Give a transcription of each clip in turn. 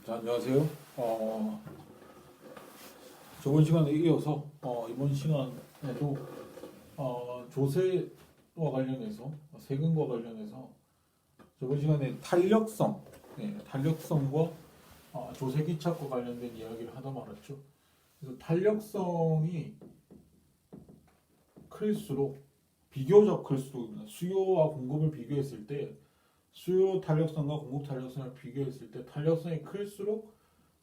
자, 안녕하세요. 저번 시간에 이어서 이번 시간에도 조세와 관련해서 세금과 관련해서 저번 시간에 탄력성, 탄력성과 조세 기착과 관련된 이야기를 하다 말았죠. 그래서 탄력성이 클수록 비교적 클수록입니다. 수요와 공급을 비교했을 때 수요 탄력성과 공급 탄력성을 비교했을 때 탄력성이 클수록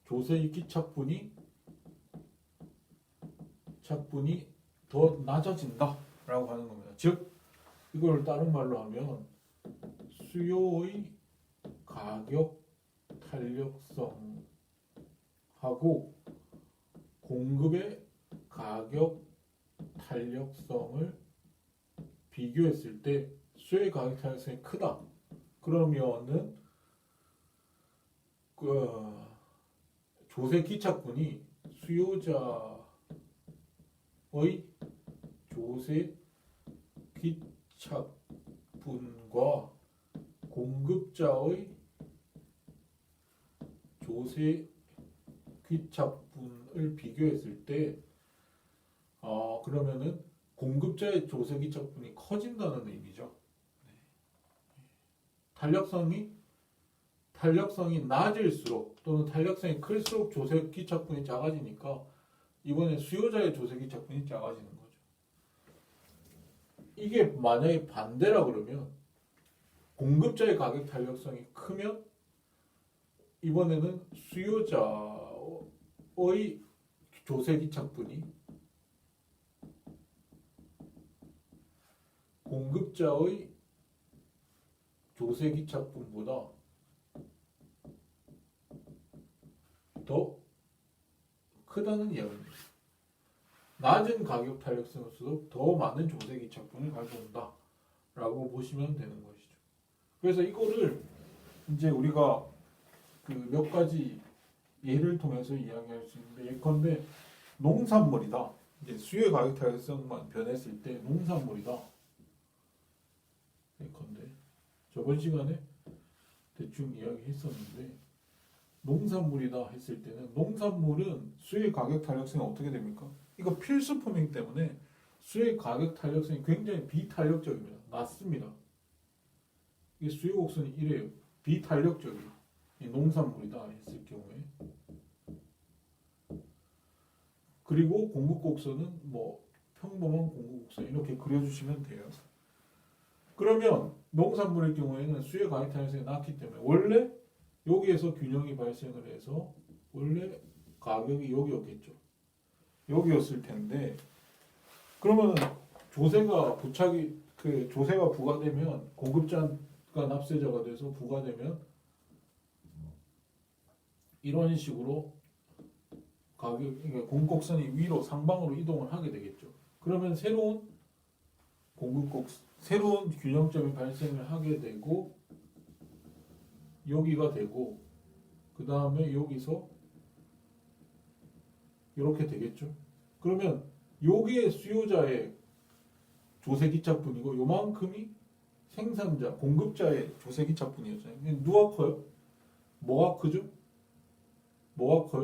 조세의 기착분이 더 낮아진다라고 하는 겁니다. 즉 이걸 다른 말로 하면 수요의 가격 탄력성하고 공급의 가격 탄력성을 비교했을 때 수요의 가격 탄력성이 크다. 그러면은 조세 기착분이 수요자의 조세 기착분과 공급자의 조세 기착분을 비교했을 때 그러면은 공급자의 조세 기착분이 커진다는 의미죠. 탄력성이 낮을수록 또는 탄력성이 클수록 조세 기착분이 작아지니까 이번에 수요자의 조세 기착분이 작아지는 거죠. 이게 만약에 반대라 그러면 공급자의 가격 탄력성이 크면 이번에는 수요자의 조세 기착분이 공급자의 조세 기착분보다 더 크다는 이야기입니다. 낮은 가격 탄력성일수록 더 많은 조세 기착분을 가져온다 라고 보시면 되는 것이죠. 그래서 이거를 이제 우리가 그 몇 가지 예를 통해서 이야기할 수 있는데, 예컨대 농산물이다. 이제 수요의 가격 탄력성만 변했을 때 농산물이다. 예컨대 저번 시간에 대충 이야기했었는데, 농산물이다 했을 때는 농산물은 수요의 가격 탄력성이 어떻게 됩니까? 이거 필수품이기 때문에 수요의 가격 탄력성이 굉장히 비탄력적입니다. 낮습니다. 이게 수요 곡선이 이래요. 비탄력적이에요. 이 농산물이다 했을 경우에. 그리고 공급 곡선은 뭐 평범한 공급 곡선 이렇게 그려주시면 돼요. 그러면 농산물의 경우에는 수요 가격 탄력성이 낮기 때문에 원래 여기에서 균형이 발생을 해서 원래 가격이 여기였겠죠. 여기였을 텐데, 그러면 조세가 부과되면 공급자가 납세자가 돼서 부과되면 이런 식으로 그러니까 공급곡선이 위로 상방으로 이동을 하게 되겠죠. 그러면 새로운 균형점이 발생을 하게 되고 여기가 되고 그 다음에 여기서 이렇게 되겠죠. 그러면 여기에 수요자의 조세 기착분이고 요만큼이 공급자의 조세 기착분이었잖아요. 누가 커요? 뭐가 크죠?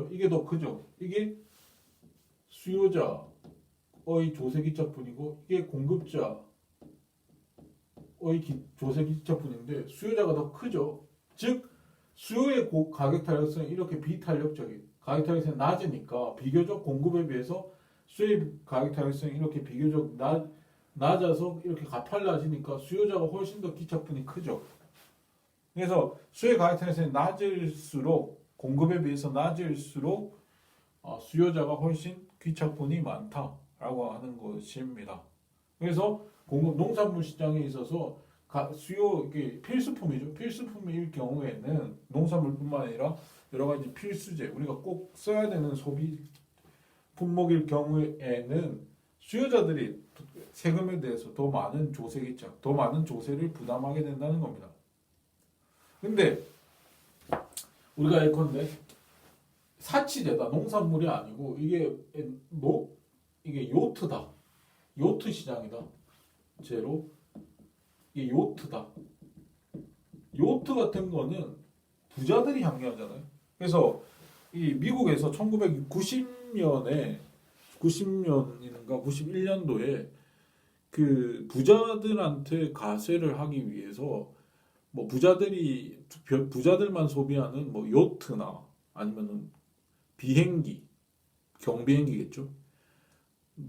이게 더 크죠. 이게 수요자의 조세 기착분이고 이게 공급자의 조세 기착분인데 수요자가 더 크죠. 즉 수요의 가격 탄력성이 이렇게 비탄력적인 가격 탄력성이 낮으니까 비교적 공급에 비해서 수요의 가격 탄력성이 이렇게 비교적 낮아서 이렇게 가팔라지니까 수요자가 훨씬 더 기착분이 크죠. 그래서 수요의 가격 탄력성이 낮을수록 공급에 비해서 낮을수록 수요자가 훨씬 기착분이 많다라고 하는 것입니다. 그래서 농산물 시장에 있어서 이게 필수품이죠. 필수품일 경우에는 농산물뿐만 아니라 여러 가지 필수재 우리가 꼭 써야 되는 소비 품목일 경우에는 수요자들이 세금에 대해서 더 많은 조세 기착, 더 많은 조세를 부담하게 된다는 겁니다. 근데 우리가 예컨대 사치제다. 농산물이 아니고 이게 요트다. 요트 시장이다. 제로 이게 요트다. 요트 같은 거는 부자들이 향유하잖아요. 그래서 이 미국에서 1990년인가 91년도에 그 부자들한테 가세를 하기 위해서 뭐 부자들만 소비하는 뭐 요트나 아니면은 비행기, 경비행기겠죠.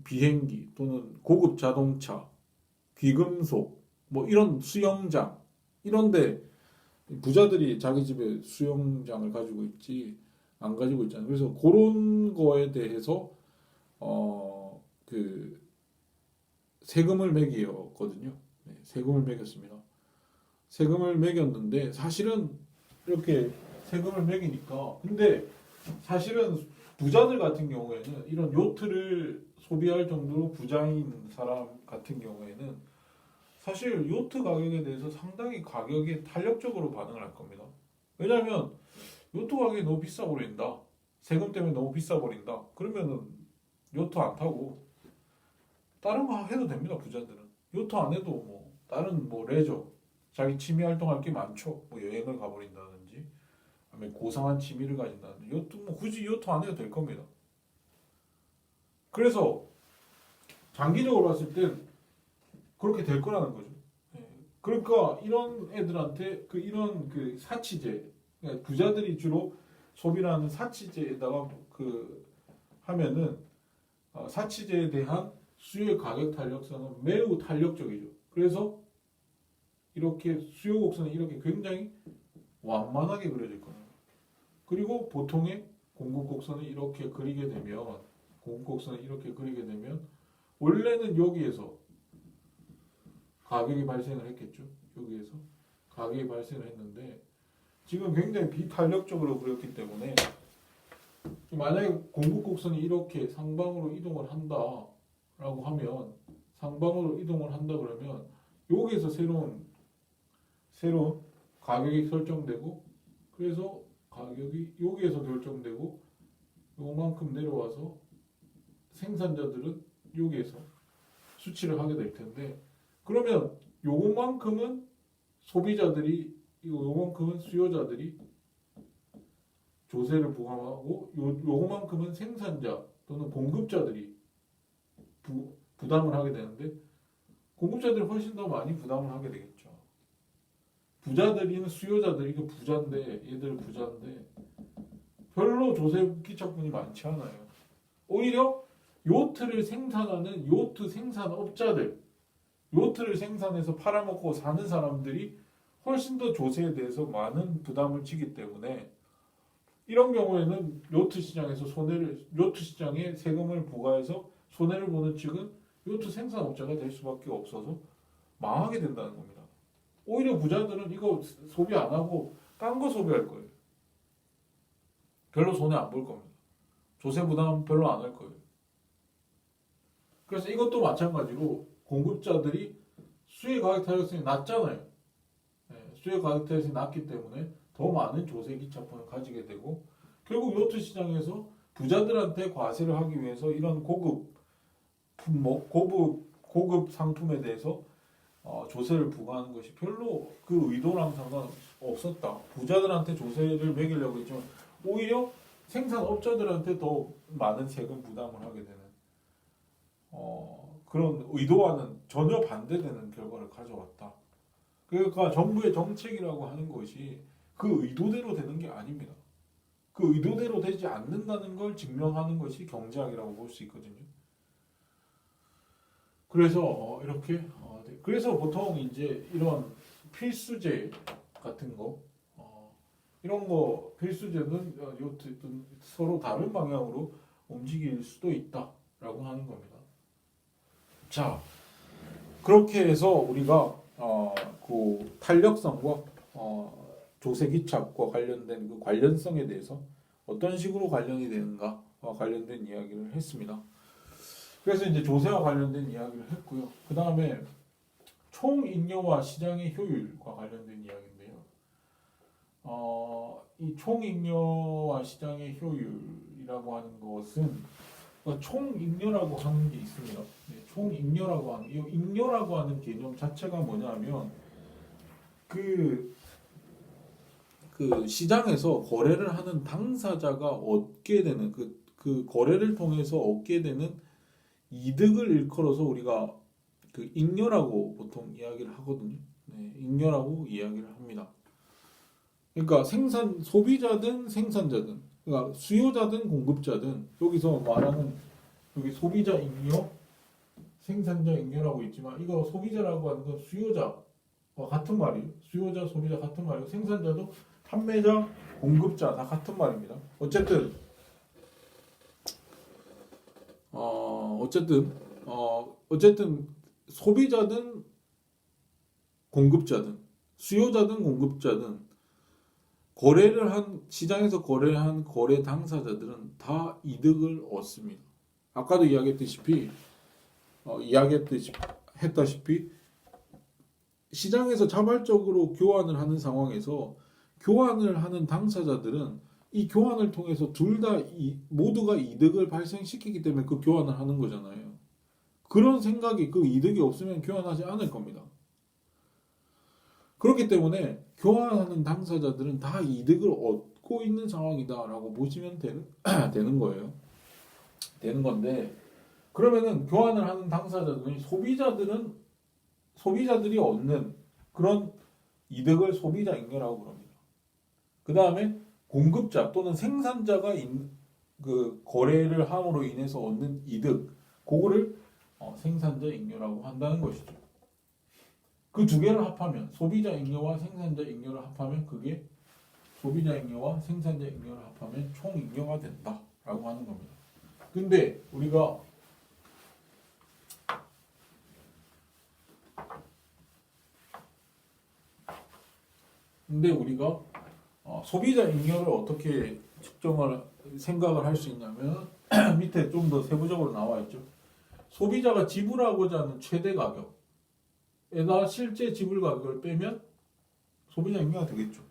비행기 또는 고급 자동차, 귀금속, 뭐 이런 수영장 이런데 부자들이 자기 집에 수영장을 가지고 있지 안 가지고 있잖아요. 그래서 그런 거에 대해서 그 세금을 매겼거든요. 네, 세금을 매겼습니다. 세금을 매겼는데 사실은 이렇게 세금을 매기니까 근데 사실은 부자들 같은 경우에는 이런 요트를 소비할 정도로 부자인 사람 같은 경우에는 사실 요트 가격에 대해서 상당히 가격이 탄력적으로 반응을 할 겁니다. 왜냐하면 요트 가격이 너무 비싸 버린다. 세금 때문에 너무 비싸 버린다. 그러면은 요트 안 타고 다른 거 해도 됩니다. 부자들은 요트 안 해도 뭐 다른 뭐 레저 자기 취미 활동할 게 많죠. 뭐 여행을 가버린다든지 아니면 고상한 취미를 가진다든지 요트 뭐 굳이 요트 안 해도 될 겁니다. 그래서 장기적으로 봤을 땐 그렇게 될 거라는 거죠. 예. 그러니까 이런 애들한테 이런 그 사치제, 그러니까 부자들이 주로 소비를 하는 사치제에다가 그 하면은 사치제에 대한 수요의 가격 탄력성은 매우 탄력적이죠. 그래서 이렇게 수요 곡선이 이렇게 굉장히 완만하게 그려질 겁니다. 그리고 보통의 공급 곡선을 이렇게 그리게 되면 원래는 여기에서 가격이 발생을 했겠죠. 여기에서 가격이 발생을 했는데 지금 굉장히 비탄력적으로 그렸기 때문에 만약에 공급 곡선이 이렇게 상방으로 이동을 한다라고 하면 상방으로 이동을 한다 그러면 여기에서 새로운 가격이 설정되고 그래서 가격이 여기에서 결정되고 요만큼 내려와서 생산자들은 여기에서 수치를 하게 될 텐데 그러면 요만큼은 소비자들이 요만큼은 수요자들이 조세를 부과하고 요만큼은 생산자 또는 공급자들이 부담을 하게 되는데 공급자들이 훨씬 더 많이 부담을 하게 되겠죠. 부자들이는 수요자들이 이게 부자인데 얘들 부자인데 별로 조세 기착분이 많지 않아요. 오히려 요트를 생산하는 요트 생산업자들 요트를 생산해서 팔아먹고 사는 사람들이 훨씬 더 조세에 대해서 많은 부담을 지기 때문에 이런 경우에는 요트 시장에 세금을 부과해서 손해를 보는 측은 요트 생산업자가 될 수밖에 없어서 망하게 된다는 겁니다. 오히려 부자들은 이거 소비 안 하고 딴 거 소비할 거예요. 별로 손해 안 볼 겁니다. 조세 부담 별로 안 할 거예요. 그래서 이것도 마찬가지로 공급자들이 수의 가격 탄력성이 낮잖아요. 수의 가격 탄력성이 낮기 때문에 더 많은 조세 기차권을 가지게 되고 결국 요트 시장에서 부자들한테 과세를 하기 위해서 이런 고급 품목, 고급 상품에 대해서 조세를 부과하는 것이 별로 그 의도랑 상관없었다. 부자들한테 조세를 매기려고 했지만 오히려 생산업자들한테 더 많은 세금 부담을 하게 되는 그런 의도와는 전혀 반대되는 결과를 가져왔다. 그러니까 정부의 정책이라고 하는 것이 그 의도대로 되는 게 아닙니다. 그 의도대로 되지 않는다는 걸 증명하는 것이 경제학이라고 볼 수 있거든요. 그래서 이렇게 네. 그래서 보통 이제 이런 필수제 같은 거 이런 거 필수제는 서로 다른 방향으로 움직일 수도 있다라고 하는 겁니다. 자, 그렇게 해서 우리가 그 탄력성과 조세 기착과 관련된 그 관련성에 대해서 어떤 식으로 관련이 되는가와 관련된 이야기를 했습니다. 그래서 이제 조세와 관련된 이야기를 했고요. 그 다음에 총잉여와 시장의 효율과 관련된 이야기인데요. 이 총잉여와 시장의 효율이라고 하는 것은 총잉여라고 하는 게 있습니다. 네, 총잉여라고 하는 이 잉여라고 하는 개념 자체가 뭐냐면 그 그 시장에서 거래를 하는 당사자가 얻게 되는 그 거래를 통해서 얻게 되는 이득을 일컬어서 우리가 그 잉여라고 보통 이야기를 하거든요. 네, 잉여라고 이야기를 합니다. 그러니까 소비자든 생산자든, 그러니까 수요자든 공급자든, 여기서 말하는 여기 소비자 잉여, 생산자 잉여라고 있지만 이거 소비자라고 하는 건 수요자와 같은 말이에요. 수요자, 소비자 같은 말이고 생산자도 판매자, 공급자 다 같은 말입니다. 어쨌든 어쨌든 소비자든 공급자든 수요자든 공급자든 시장에서 거래한 거래 당사자들은 다 이득을 얻습니다. 아까도 했다시피 시장에서 자발적으로 교환을 하는 상황에서 교환을 하는 당사자들은 이 교환을 통해서 모두가 이득을 발생시키기 때문에 그 교환을 하는 거잖아요. 그런 생각이 그 이득이 없으면 교환하지 않을 겁니다. 그렇기 때문에 교환하는 당사자들은 다 이득을 얻고 있는 상황이다라고 보시면 되는 거예요. 되는 건데 그러면은 교환을 하는 당사자들은 소비자들이 얻는 그런 이득을 소비자 잉여라고 그럽니다. 그 다음에 공급자 또는 생산자가 그 거래를 함으로 인해서 얻는 이득, 그거를 생산자 잉여라고 한다는 것이죠. 그 두 개를 합하면 소비자 잉여와 생산자 잉여를 합하면 그게 소비자 잉여와 생산자 잉여를 합하면 총 잉여가 된다라고 하는 겁니다. 근데 우리가 소비자 잉여를 어떻게 생각을 할 수 있냐면 밑에 좀 더 세부적으로 나와 있죠. 소비자가 지불하고자 하는 최대 가격에다 실제 지불 가격을 빼면 소비자 잉여가 되겠죠.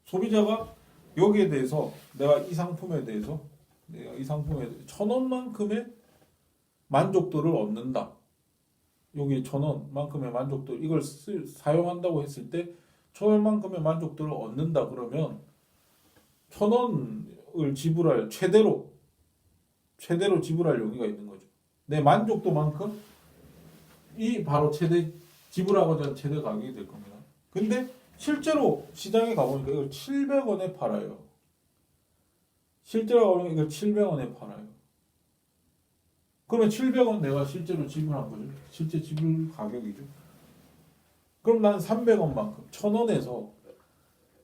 소비자가 여기에 대해서 내가 이 상품에 대해서 1,000원만큼의 만족도를 얻는다. 여기 1,000원만큼의 만족도 이걸 사용한다고 했을 때 1,000원만큼의 만족도를 얻는다 그러면 1,000원을 지불할 최대로 지불할 용의가 있는 거죠. 내 만족도만큼 이 바로 지불하고자 하는 최대 가격이 될 겁니다. 근데 실제로 시장에 가보니까 이걸 700원에 팔아요. 실제로 가보면 이걸 700원에 팔아요. 그러면 700원 내가 실제로 지불한 거죠. 실제 지불 가격이죠. 그럼 난 300원만큼 1,000원에서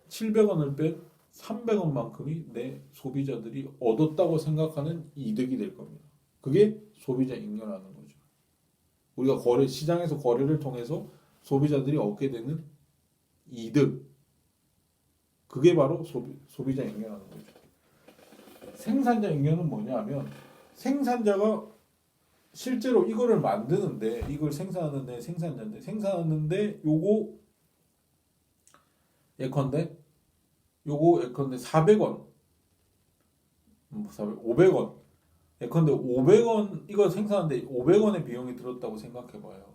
700원을 뺀 300원만큼이 내 소비자들이 얻었다고 생각하는 이득이 될 겁니다. 그게 소비자 잉여라는 거죠. 우리가 시장에서 거래를 통해서 소비자들이 얻게 되는 이득, 그게 바로 소비자 잉여라는 거죠. 생산자 잉여는 뭐냐면 생산자가 실제로 이거를 만드는데 이걸 생산하는데 요거 예컨대 400원 500원 예컨대 500원 이거 생산하는데 500원의 비용이 들었다고 생각해봐요.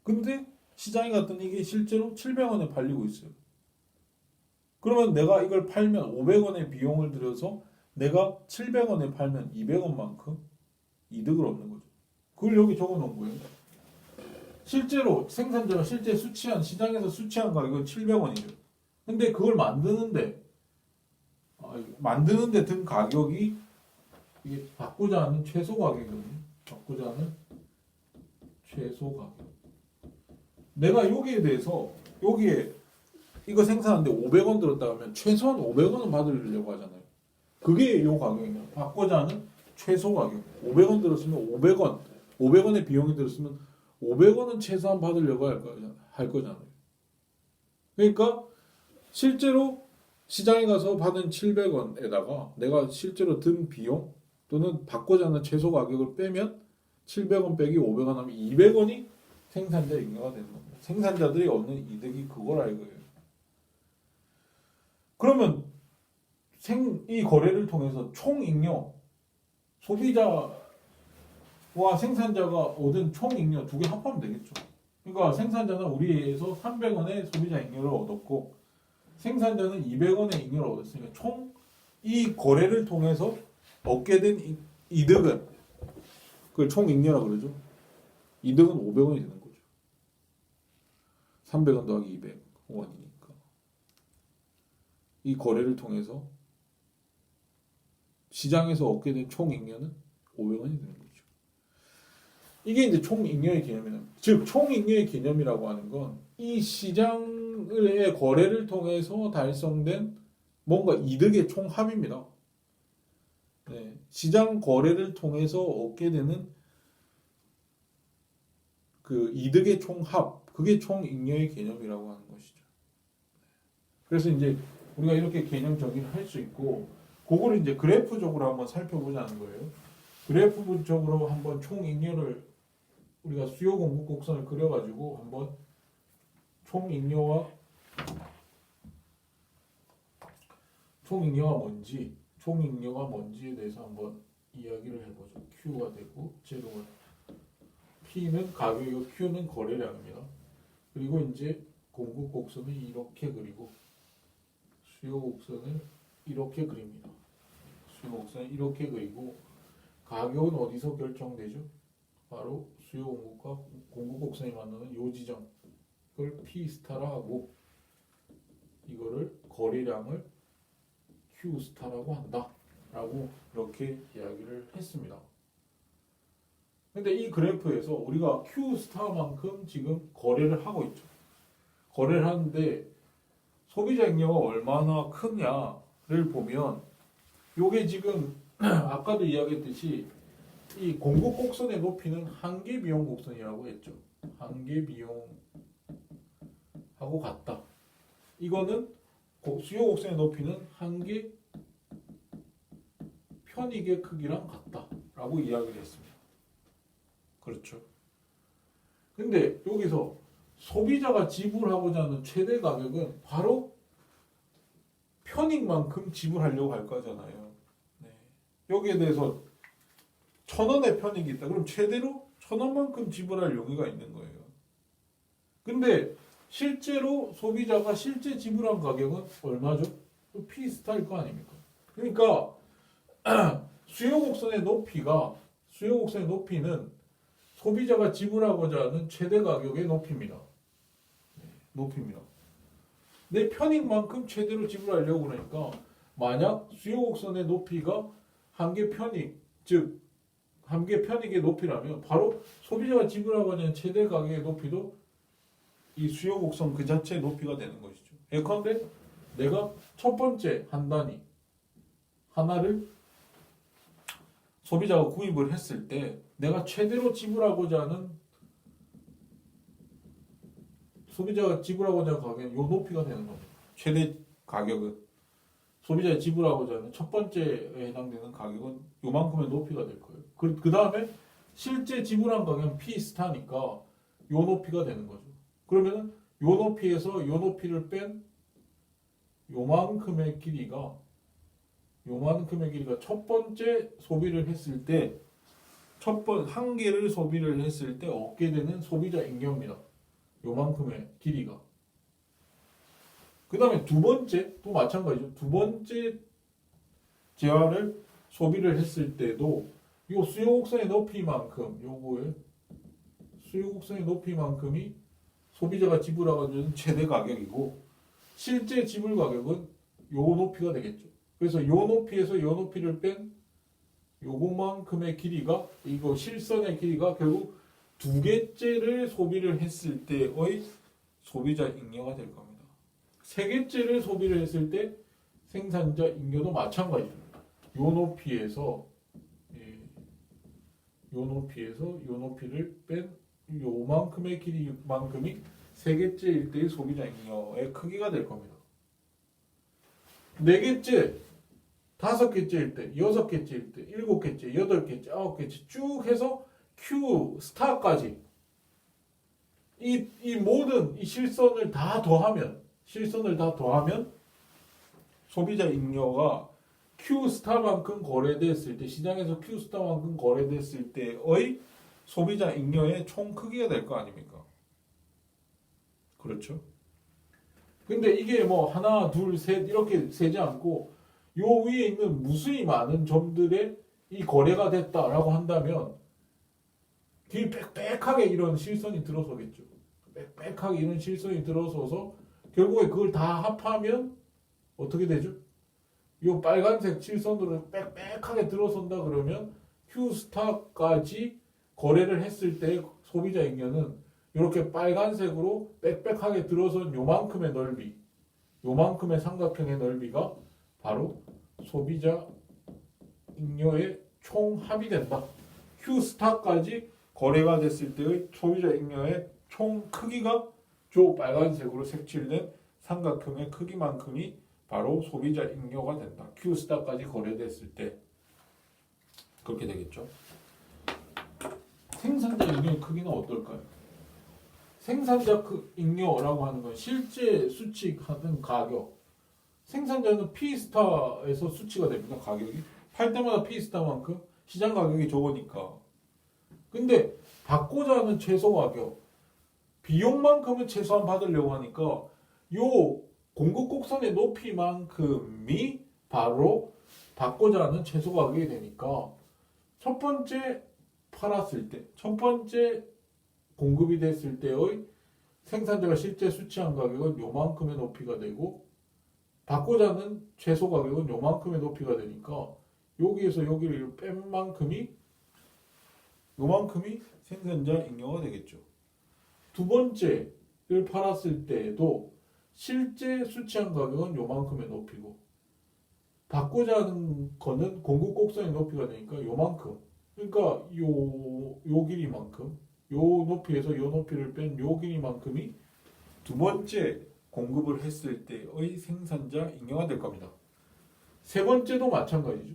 근데 시장에 갔더니 이게 실제로 700원에 팔리고 있어요. 그러면 내가 이걸 팔면 500원의 비용을 들여서 내가 700원에 팔면 200원만큼 이득을 얻는 거죠. 그걸 여기 적어 놓은 거예요. 실제로 생산자가 시장에서 수취한 가격은 700원이죠. 근데 그걸 만드는데 든 가격이 이게 받고자 하는 최소 가격이거든요. 받고자 하는 최소 가격. 내가 여기에 이거 생산하는데 500원 들었다 하면 최소한 500원은 받으려고 하잖아요. 그게 요 가격이에요. 받고자 하는 최소 가격. 500원 들었으면 500원의 비용이 들었으면 500원은 최소한 받으려고 할 거잖아요. 그러니까 실제로 시장에 가서 받은 700원에다가 내가 실제로 든 비용 또는 받고자 하는 최소 가격을 빼면 700원 빼기 500원 하면 200원이 생산자 잉여가 되는 겁니다. 생산자들이 얻는 이득이 그거라 이거예요. 그러면 이 거래를 통해서 총 잉여, 소비자와 생산자가 얻은 총 잉여 두 개 합하면 되겠죠. 그러니까 생산자는 우리에서 300원의 소비자 잉여를 얻었고 생산자는 200원의 잉여를 얻었으니까 총 이 거래를 통해서 얻게 된 이득은 그걸 총 잉여라고 그러죠. 이득은 500원이 되는 거죠. 300원 더하기 200원이니까. 이 거래를 통해서 시장에서 얻게 된 총 잉여는 500원이 되는 거죠. 이게 이제 총 잉여의 개념이에요. 즉, 총 잉여의 개념이라고 하는 건 이 시장의 거래를 통해서 달성된 뭔가 이득의 총합입니다. 네, 시장 거래를 통해서 얻게 되는 그 이득의 총합, 그게 총 잉여의 개념이라고 하는 것이죠. 그래서 이제 우리가 이렇게 개념 정의를 할 수 있고, 그거를 이제 그래프적으로 한번 살펴보자는 거예요. 그래프적으로 한번 총 잉여를 우리가 수요 공급 곡선을 그려가지고 한번 총 잉여와 총 잉여가 뭔지에 대해서 한번 이야기를 해보죠. Q가 되고 제로가 P는 가격이고 Q는 거래량입니다. 그리고 이제 공급 곡선을 이렇게 그리고 수요 곡선을 이렇게 그립니다. 수요 곡선을 이렇게 그리고 가격은 어디서 결정되죠? 바로 수요 공급과 공급 곡선이 만나는 요 지점을 P 스타라 하고 이거를 거래량을 Q 스타라고 한다라고 이렇게 이야기를 했습니다. 근데 이 그래프에서 우리가 Q 스타만큼 지금 거래를 하고 있죠. 거래를 하는데 소비자 잉여가 얼마나 크냐를 보면 요게 지금 아까도 이야기했듯이 이 공급 곡선의 높이는 한계 비용 곡선이라고 했죠. 한계 비용하고 같다. 이거는 수요 곡선의 높이는 한계 편익의 크기랑 같다라고 이야기를 했습니다. 그렇죠. 근데 여기서 소비자가 지불하고자 하는 최대 가격은 바로 편익만큼 지불하려고 할 거잖아요. 네. 여기에 대해서 1,000원의 편익이 있다. 그럼 최대로 1,000원만큼 지불할 용의가 있는 거예요. 근데 실제로 소비자가 실제 지불한 가격은 얼마죠? P 스타일 거 아닙니까? 그러니까 수요 곡선의 높이는 소비자가 지불하고자 하는 최대 가격의 높이입니다. 높이입니다. 내 편익만큼 최대로 지불하려고 그러니까 만약 수요 곡선의 높이가 한계 편익, 즉 한계 편익의 높이라면 바로 소비자가 지불하고자 하는 최대 가격의 높이도 이 수요 곡선 그 자체의 높이가 되는 것이죠. 예컨대 내가 첫 번째 한 단위 하나를 소비자가 구입을 했을 때 내가 최대로 지불하고자 하는 소비자가 지불하고자 하는 가격은 요 높이가 되는 겁니다. 최대 가격은 소비자가 지불하고자 하는 첫 번째에 해당되는 가격은 요만큼의 높이가 될 거예요. 그 다음에 실제 지불한 가격은 P 스타니까 요 높이가 되는 거죠. 그러면은 요 높이에서 요 높이를 뺀 요만큼의 길이가 첫 번째 소비를 했을 때 한 개를 소비를 했을 때 얻게 되는 소비자 잉여입니다. 요만큼의 길이가. 그 다음에 두 번째 또 마찬가지죠. 두 번째 재화를 소비를 했을 때도 요 수요곡선의 높이만큼 요거의 수요곡선의 높이만큼이 소비자가 지불하는 최대 가격이고 실제 지불 가격은 요 높이가 되겠죠. 그래서 요 높이에서 요 높이를 뺀 요것만큼의 길이가 이거 실선의 길이가 결국 두 개째를 소비를 했을 때의 소비자 잉여가 될 겁니다. 세 개째를 소비를 했을 때 생산자 잉여도 마찬가지입니다. 요 높이에서 요 높이를 뺀 요만큼의 길이만큼이 세 개째일 때의 소비자 잉여의 크기가 될 겁니다. 네 개째, 다섯 개째일 때, 여섯 개째일 때, 일곱 개째, 여덟 개째, 아홉 개째 쭉 해서 Q 스타까지 이 모든 이 실선을 다 더하면 소비자 잉여가 Q 스타만큼 거래됐을 때 시장에서 Q 스타만큼 거래됐을 때의 소비자 잉여의 총 크기가 될 거 아닙니까? 그렇죠? 근데 이게 뭐 하나, 둘, 셋 이렇게 세지 않고 요 위에 있는 무수히 많은 점들의 이 거래가 됐다라고 한다면 뒤에 빽빽하게 이런 실선이 들어서겠죠. 빽빽하게 이런 실선이 들어서서 결국에 그걸 다 합하면 어떻게 되죠? 요 빨간색 실선으로 빽빽하게 들어선다 그러면 Q스타까지 거래를 했을 때 소비자 잉여는 이렇게 빨간색으로 빽빽하게 들어선 요만큼의 넓이, 요만큼의 삼각형의 넓이가 바로 소비자 잉여의 총합이 된다. Q스타까지 거래가 됐을 때의 소비자 잉여의 총 크기가 저 빨간색으로 색칠된 삼각형의 크기만큼이 바로 소비자 잉여가 된다. Q스타까지 거래됐을 때 그렇게 되겠죠. 생산자 잉여의 크기는 어떨까요? 생산자 잉여라고 하는 건 실제 수칙하는 가격. 생산자는 P스타에서 수치가 됩니다. 가격이. 팔 때마다 P스타만큼 시장 가격이 적으니까. 근데 받고자 하는 최소 가격. 비용만큼은 최소한 받으려고 하니까 요 공급 곡선의 높이만큼이 바로 받고자 하는 최소 가격이 되니까 첫 번째 팔았을 때, 첫 번째 공급이 됐을 때의 생산자가 실제 수치한 가격은 요만큼의 높이가 되고 받고자 하는 최소 가격은 요만큼의 높이가 되니까 여기에서 여기를 뺀 만큼이 요만큼이 생산자 잉여가 되겠죠. 두 번째를 팔았을 때에도 실제 수치한 가격은 요만큼의 높이고 받고자 하는 거는 공급 곡선의 높이가 되니까 요만큼. 그러니까 요 길이만큼, 요 높이에서 요 높이를 뺀 요 길이만큼이 두 번째 공급을 했을 때의 생산자 잉여가 될 겁니다. 세 번째도 마찬가지죠.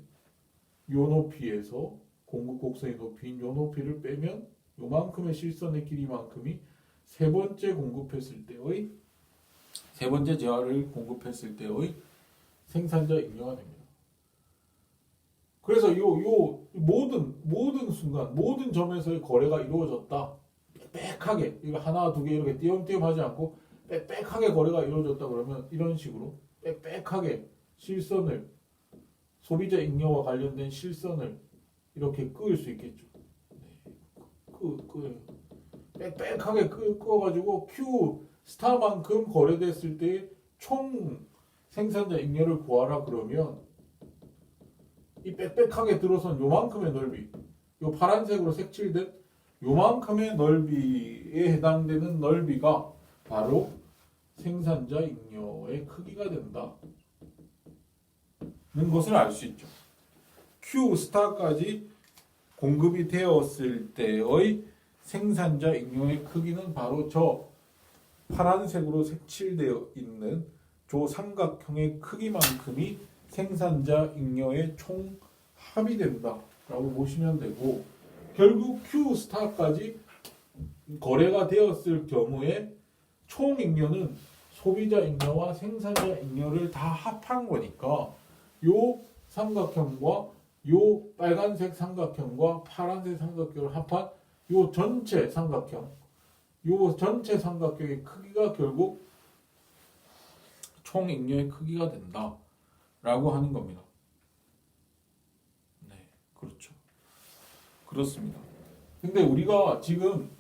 요 높이에서 공급 곡선의 높이인 요 높이를 빼면 요만큼의 실선의 길이만큼이 세 번째 공급했을 때의 세 번째 재화를 공급했을 때의 생산자 잉여가 됩니다. 그래서 요 모든 순간 모든 점에서의 거래가 이루어졌다. 빽빽하게 이거 하나 두 개 이렇게 띄엄띄엄 하지 않고 빽빽하게 거래가 이루어졌다 그러면 이런 식으로 빽빽하게 실선을 소비자 잉여와 관련된 실선을 이렇게 그을 수 있겠죠. 빽빽하게 그어가지고 Q 스타만큼 거래됐을 때 총 생산자 잉여를 구하라 그러면 이 빽빽하게 들어선 요만큼의 넓이, 요 파란색으로 색칠된 요만큼의 넓이에 해당되는 넓이가 바로 생산자 잉여의 크기가 된다는 것을 알 수 있죠. Q 스타까지 공급이 되었을 때의 생산자 잉여의 크기는 바로 저 파란색으로 색칠되어 있는 저 삼각형의 크기만큼이 생산자 잉여의 총합이 된다라고 보시면 되고 결국 Q 스타까지 거래가 되었을 경우에 총 잉여는 소비자 잉여와 생산자 잉여를 다 합한 거니까 요 삼각형과 요 빨간색 삼각형과 파란색 삼각형을 합한 요 전체 삼각형, 요 전체 삼각형의 크기가 결국 총 잉여의 크기가 된다라고 하는 겁니다. 네, 그렇죠. 그렇습니다. 근데 우리가 지금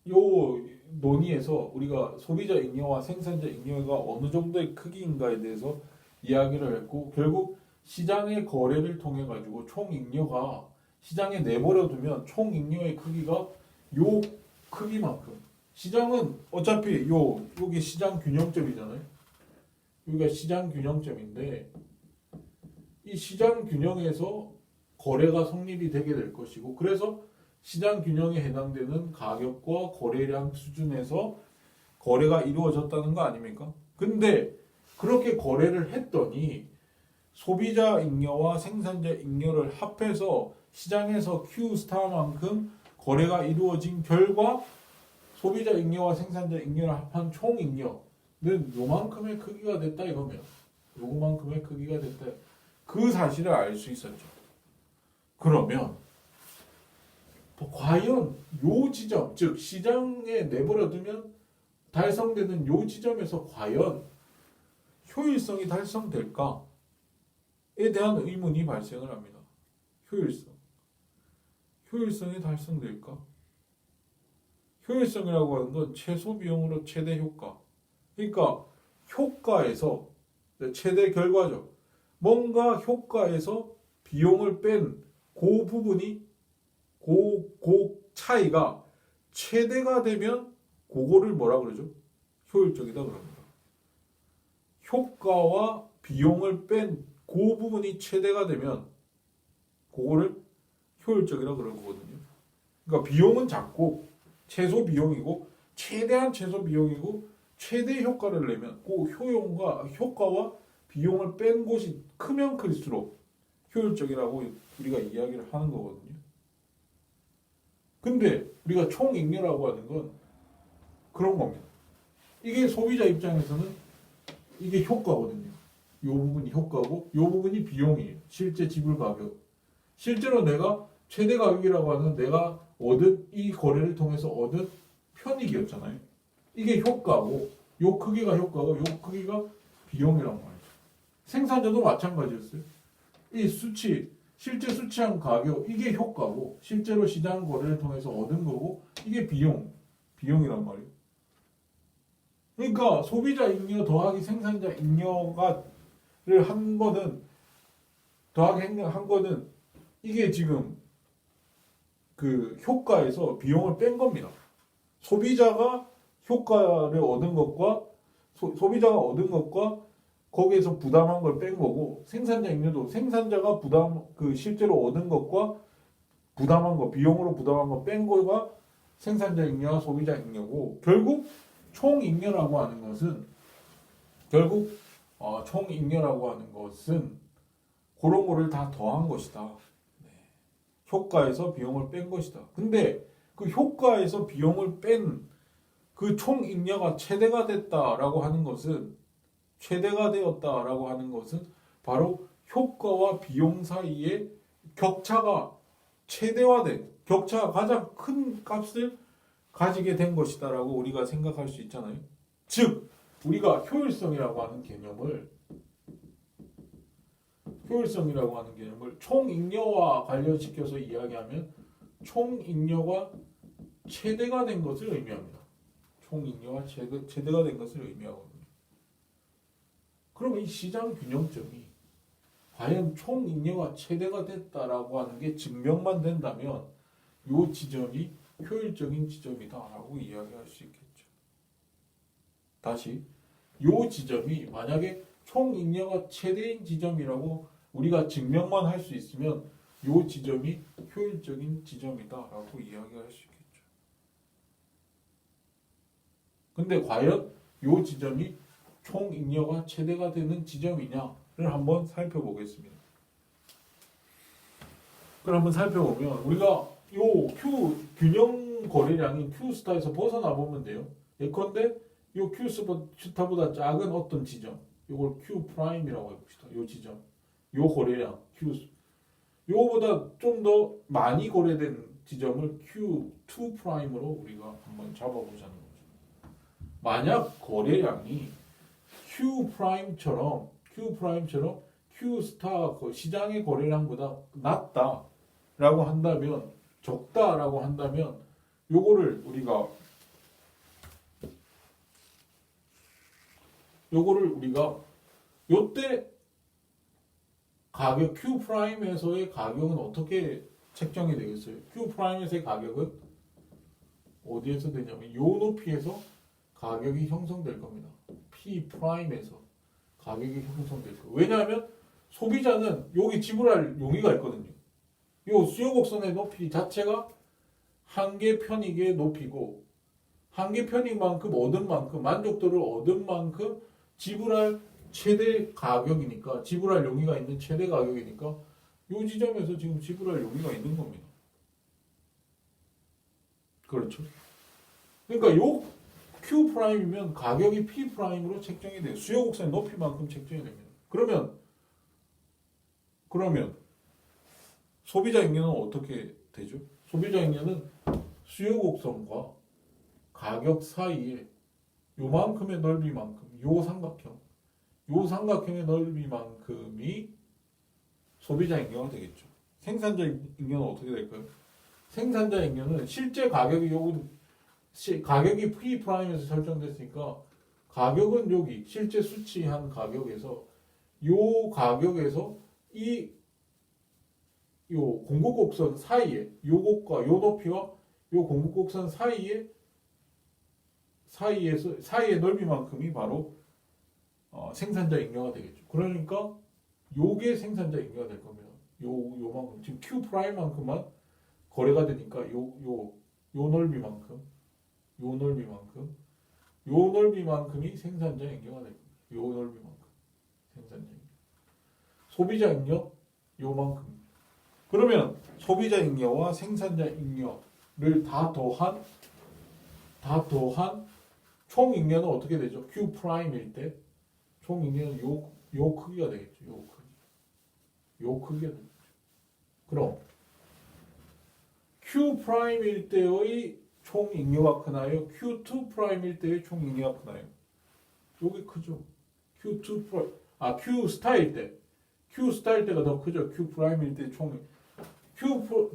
요 논의에서 우리가 소비자 잉여와 생산자 잉여가 어느 정도의 크기인가에 대해서 이야기를 했고 결국 시장의 거래를 통해 가지고 총 잉여가 시장에 내버려 두면 총 잉여의 크기가 요 크기만큼 시장은 어차피 여기 시장 균형점이잖아요. 여기가 시장 균형점인데 이 시장 균형에서 거래가 성립이 되게 될 것이고 그래서 시장 균형에 해당되는 가격과 거래량 수준에서 거래가 이루어졌다는 거 아닙니까? 근데 그렇게 거래를 했더니 소비자 잉여와 생산자 잉여를 합해서 시장에서 Q스타만큼 거래가 이루어진 결과 소비자 잉여와 생산자 잉여를 합한 총 잉여는 요만큼의 크기가 됐다 이거면 요만큼의 크기가 됐다 그 사실을 알 수 있었죠. 그러면 과연 요 지점, 즉 시장에 내버려두면 달성되는 요 지점에서 과연 효율성이 달성될까에 대한 의문이 발생을 합니다. 효율성이 달성될까? 효율성이라고 하는 건 최소 비용으로 최대 효과. 그러니까 효과에서 최대 결과죠. 뭔가 효과에서 비용을 뺀 그 부분이 그 차이가 최대가 되면 그거를 뭐라 그러죠? 효율적이다 그럽니다. 효과와 비용을 뺀 그 부분이 최대가 되면 그거를 효율적이라 그런 거거든요. 그러니까 비용은 작고 최소 비용이고 최대한 최소 비용이고 최대 효과를 내면 그 효과와 비용을 뺀 곳이 크면 클수록 효율적이라고 우리가 이야기를 하는 거거든요. 근데 우리가 총익료라고 하는 건 그런 겁니다. 이게 소비자 입장에서는 이게 효과거든요. 요 부분이 효과고 요 부분이 비용이에요. 실제 지불 가격. 실제로 내가 최대 가격이라고 하는 내가 얻은 이 거래를 통해서 얻은 편익이었잖아요. 이게 효과고 요 크기가 효과고 요 크기가 비용이란 말이죠. 생산자도 마찬가지였어요. 이 수치, 실제 수치한 가격 이게 효과고 실제로 시장 거래를 통해서 얻은 거고 이게 비용이란 말이에요. 그러니까 소비자 잉여 더하기 생산자 잉여가를 한 거는 더하기 한 거는 이게 지금 그 효과에서 비용을 뺀 겁니다. 소비자가 효과를 얻은 것과 소비자가 얻은 것과 거기에서 부담한 걸 뺀 거고 생산자 잉여도 생산자가 실제로 얻은 것과 부담한 거 비용으로 부담한 거 뺀 거가 생산자 잉여와 소비자 잉여고 결국 총 잉여라고 하는 것은 그런 거를 다 더한 것이다. 네. 효과에서 비용을 뺀 것이다. 근데 그 효과에서 비용을 뺀 그 총 잉여가 최대가 되었다라고 하는 것은 바로 효과와 비용 사이의 격차가 격차가 가장 큰 값을 가지게 된 것이다라고 우리가 생각할 수 있잖아요. 즉, 우리가 효율성이라고 하는 개념을 총잉여와 관련시켜서 이야기하면 총잉여가 최대가 된 것을 의미합니다. 총잉여가 최대가 된 것을 의미하거든요. 그러면 이 시장 균형점이 과연 총잉여가 최대가 됐다라고 하는 게 증명만 된다면 이 지점이 효율적인 지점이다라고 이야기할 수 있겠죠. 다시 이 지점이 만약에 총잉여가 최대인 지점이라고 우리가 증명만 할 수 있으면 이 지점이 효율적인 지점이다라고 이야기할 수 있겠죠. 근데 과연 이 지점이 총잉여가 최대가 되는 지점이냐를 한번 살펴보겠습니다. 그럼 한번 살펴보면 우리가 요 균형 거래량인 Q스타에서 벗어나 보면 돼요. 예컨대 요 Q스타보다 작은 어떤 지점, 요걸 Q 프라임이라고 해봅시다. 요 지점, 요 거래량 Q, 요거보다 좀 더 많이 거래된 지점을 Q2 프라임으로 우리가 한번 잡아보자는 거죠. 만약 거래량이 Q 프라임처럼 Q스타 그 시장의 거래량보다 낮다라고 한다면 적다라고 한다면 요거를 우리가 요때 가격 Q 프라임에서의 가격은 어떻게 책정이 되겠어요? Q 프라임에서의 가격은 어디에서 되냐면 요 높이에서 가격이 형성될 겁니다. P 프라임에서 가격이 형성될 거예요. 왜냐하면 소비자는 여기 지불할 용의가 있거든요. 요 수요 곡선의 높이 자체가 한계 편익의 높이고 한계 편익만큼 얻은 만큼 만족도를 얻은 만큼 지불할 최대 가격이니까 지불할 용의가 있는 최대 가격이니까 요 지점에서 지금 지불할 용의가 있는 겁니다. 그렇죠? 그러니까 요 Q 프라임이면 가격이 P 프라임으로 책정이 돼요. 수요 곡선의 높이만큼 책정이 됩니다. 그러면 소비자 잉여는 어떻게 되죠? 소비자 잉여는 수요 곡선과 가격 사이에 요만큼의 넓이만큼 요 삼각형의 넓이만큼이 소비자 잉여가 되겠죠. 생산자 잉여는 어떻게 될까요? 생산자 잉여는 실제 가격이 가격이 P 프라임에서 설정됐으니까 가격은 여기 실제 수치한 가격에서 요 가격에서 요 공급곡선 사이에 요것과 요 높이와 요 공급곡선 사이의 넓이만큼이 바로 생산자 잉여가 되겠죠. 그러니까 요게 생산자 잉여가 될 겁니다. 요만큼 지금 Q 프라임만큼만 거래가 되니까 요 넓이만큼 요 넓이만큼이 생산자 잉여가 될 겁니다. 요 넓이만큼 생산자 잉여. 소비자 잉여 요만큼. 그러면 소비자 잉여와 생산자 잉여를 다 더한 총 잉여는 어떻게 되죠? Q 프라임일 때 총 잉여는 요 크기가 되겠죠. 요 크기가 되겠죠. 그럼 Q 프라임일 때의 총 잉여가 크나요? Q2 프라임일 때의 총 잉여가 크나요? 요게 크죠. Q 스타일 때가 더 크죠. Q 프라임일 때 총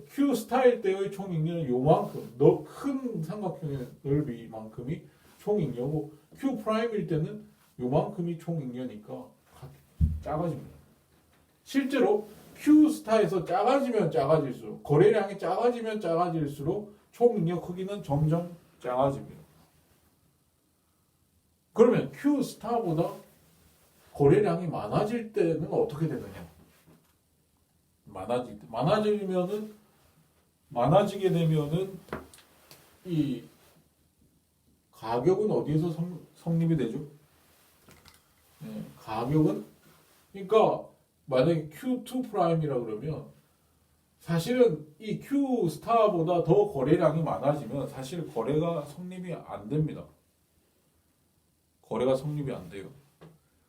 Q 스타일 때의 총 잉여는 요만큼 더 큰 삼각형의 넓이만큼이 총 잉여고 Q 프라임일 때는 요만큼이 총 잉여니까 작아집니다. 실제로 Q 스타에서 작아지면 작아질수록 거래량이 작아지면 작아질수록 총 잉여 크기는 점점 작아집니다. 그러면 Q 스타보다 거래량이 많아질 때는 어떻게 되느냐? 많아지게 되면은 이 가격은 어디에서 성립이 되죠? 네, 가격은 그러니까 만약에 Q2 프라임이라 그러면 사실은 이 Q 스타보다 더 거래량이 많아지면 사실 거래가 성립이 안 됩니다. 거래가 성립이 안 돼요.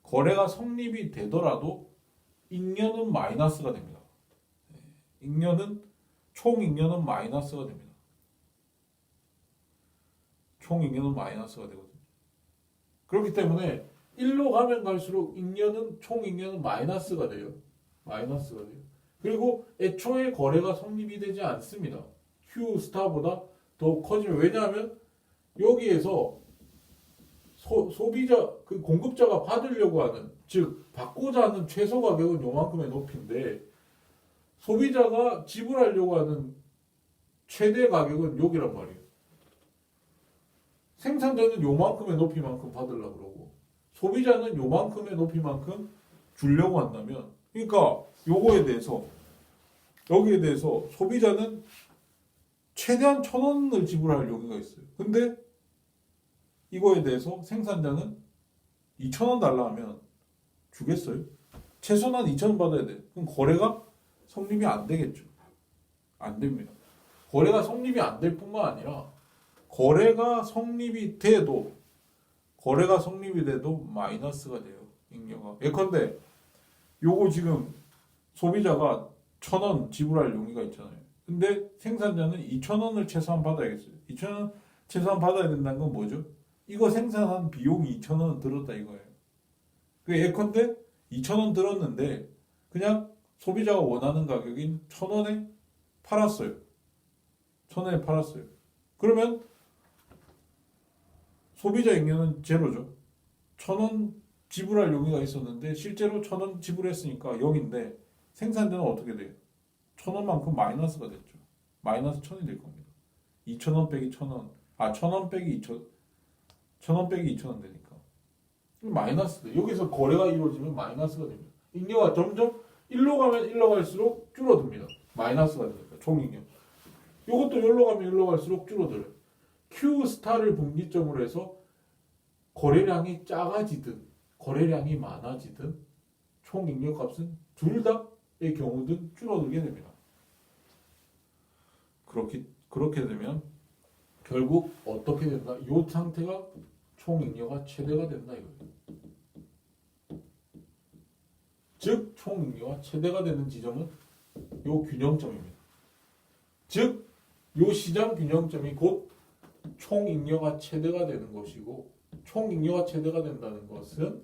거래가 성립이 되더라도 잉여는 마이너스가 됩니다. 총 잉여는 마이너스가 됩니다. 총 잉여는 마이너스가 되거든요. 그렇기 때문에 1로 가면 갈수록 총 잉여는 마이너스가 돼요. 그리고 애초에 거래가 성립이 되지 않습니다. Q 스타보다 더 커지면 왜냐하면 여기에서 소비자 그 공급자가 받으려고 하는 즉 받고자 하는 최소 가격은 요만큼의 높이인데 소비자가 지불하려고 하는 최대 가격은 여기란 말이에요. 생산자는 요만큼의 높이만큼 받으려고 그러고 소비자는 요만큼의 높이만큼 주려고 한다면 그러니까 여기에 대해서 소비자는 최대한 1,000원을 지불할 여기가 있어요. 근데 이거에 대해서 생산자는 2,000원 달라 하면 주겠어요? 최소한 2,000원 받아야 돼. 그럼 거래가 성립이 안 되겠죠. 안 됩니다. 거래가 성립이 안 될 뿐만 아니라 거래가 성립이 돼도 마이너스가 돼요. 잉여가. 예컨대 요거 지금 소비자가 1,000원 지불할 용의가 있잖아요. 근데 생산자는 2,000원을 최소한 받아야겠어요. 2,000원 최소한 받아야 된다는 건 뭐죠? 이거 생산한 비용이 2,000원 들었다 이거예요. 그 예컨대 2,000원 들었는데 그냥 소비자가 원하는 가격인 1,000원에 팔았어요. 1,000원에 팔았어요. 그러면 소비자 잉여는 제로죠. 1,000원 지불할 용의가 있었는데 실제로 1,000원 지불했으니까 0인데 생산자는 어떻게 돼요? 1,000원만큼 마이너스가 됐죠. 마이너스 1,000이 될 겁니다. 2,000원 빼기 1,000원. 1,000원 빼기 1,000원 빼기 2,000원 되니까. 마이너스. 여기서 거래가 이루어지면 마이너스가 됩니다. 잉여가 점점 1로 가면 1로 갈수록 줄어듭니다. 마이너스가 되니까 총잉여. 이것도 1로 가면 1로 갈수록 줄어들어요. Q 스타를 분기점으로 해서 거래량이 작아지든 거래량이 많아지든 총잉여 값은 둘 다의 경우든 줄어들게 됩니다. 그렇게 되면 결국 어떻게 된다? 이 상태가 총잉여가 최대가 된다 이거예요. 즉 총잉여가 최대가 되는 지점은 이 균형점입니다. 즉 요 시장 균형점이 곧 총잉여가 최대가 되는 것이고, 총잉여가 최대가 된다는 것은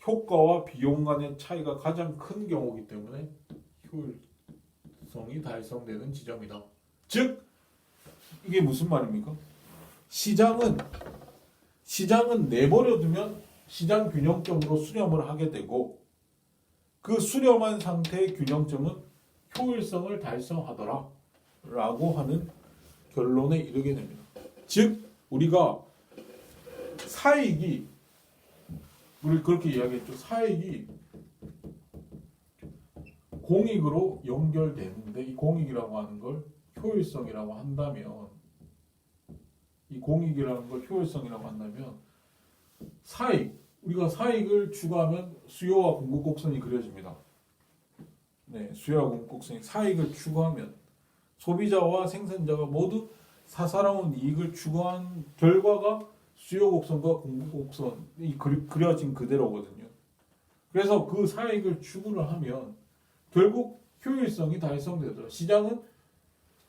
효과와 비용 간의 차이가 가장 큰 경우이기 때문에 효율성이 달성되는 지점이다. 즉 이게 무슨 말입니까? 시장은 내버려두면 시장 균형점으로 수렴을 하게 되고, 그 수렴한 상태의 균형점은 효율성을 달성하더라 라고 하는 결론에 이르게 됩니다. 즉 우리가 사익이, 우리 그렇게 이야기했죠. 사익이 공익으로 연결되는데, 이 공익이라고 하는 걸 효율성이라고 한다면, 이 공익이라는 걸 효율성이라고 한다면, 우리가 사익을 추구하면 수요와 공급 곡선이 그려집니다. 네, 수요와 공급 곡선이, 사익을 추구하면 소비자와 생산자가 모두 사사로운 이익을 추구한 결과가 수요 곡선과 공급 곡선이 그려진 그대로거든요. 그래서 그 사익을 추구를 하면 결국 효율성이 달성되더라. 시장은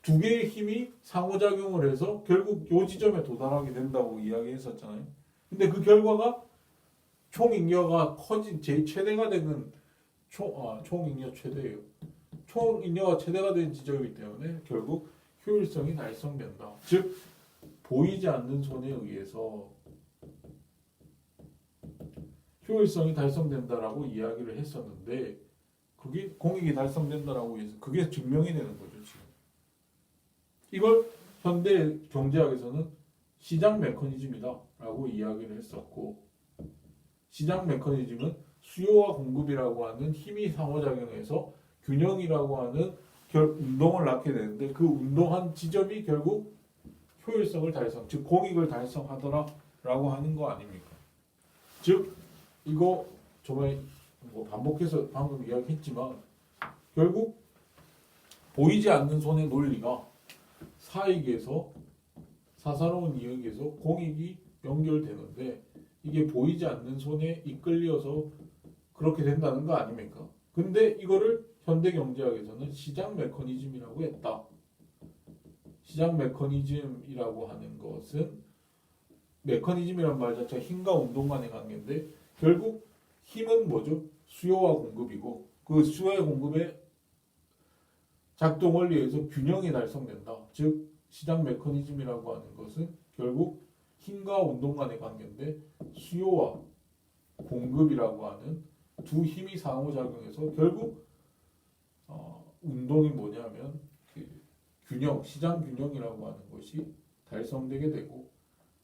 두 개의 힘이 상호작용을 해서 결국 요 지점에 도달하게 된다고 이야기했었잖아요. 근데 그 결과가 총잉여가 최대가 되는 총잉여 최대예요. 총잉여가 최대가 된 지점이기 때문에 결국 효율성이 달성된다. 즉 보이지 않는 손에 의해서 효율성이 달성된다라고 이야기를 했었는데, 그게 공익이 달성된다라고 해서 그게 증명이 되는 거죠 지금. 이걸 현대 경제학에서는 시장 메커니즘이다라고 이야기를 했었고, 시장 메커니즘은 수요와 공급이라고 하는 힘이 상호작용해서 균형이라고 하는 운동을 낳게 되는데, 그 운동한 지점이 결국 효율성을 달성, 즉 공익을 달성하더라라고 하는 거 아닙니까? 즉 이거 정말 반복해서 방금 이야기했지만, 결국 보이지 않는 손의 논리가 사익에서, 사사로운 이익에서 공익이 연결되는데, 이게 보이지 않는 손에 이끌려서 그렇게 된다는 거 아닙니까? 근데 이거를 현대 경제학에서는 시장 메커니즘이라고 했다. 시장 메커니즘이라고 하는 것은, 메커니즘이란 말 자체가 힘과 운동 간의 관계인데, 결국 힘은 뭐죠? 수요와 공급이고, 그 수요와 공급의 작동 원리에 의해서 균형이 달성된다. 즉 시장 메커니즘이라고 하는 것은 결국 힘과 운동 간의 관계인데, 수요와 공급이라고 하는 두 힘이 상호작용해서 결국 운동이 뭐냐면 균형, 시장 균형이라고 하는 것이 달성되게 되고,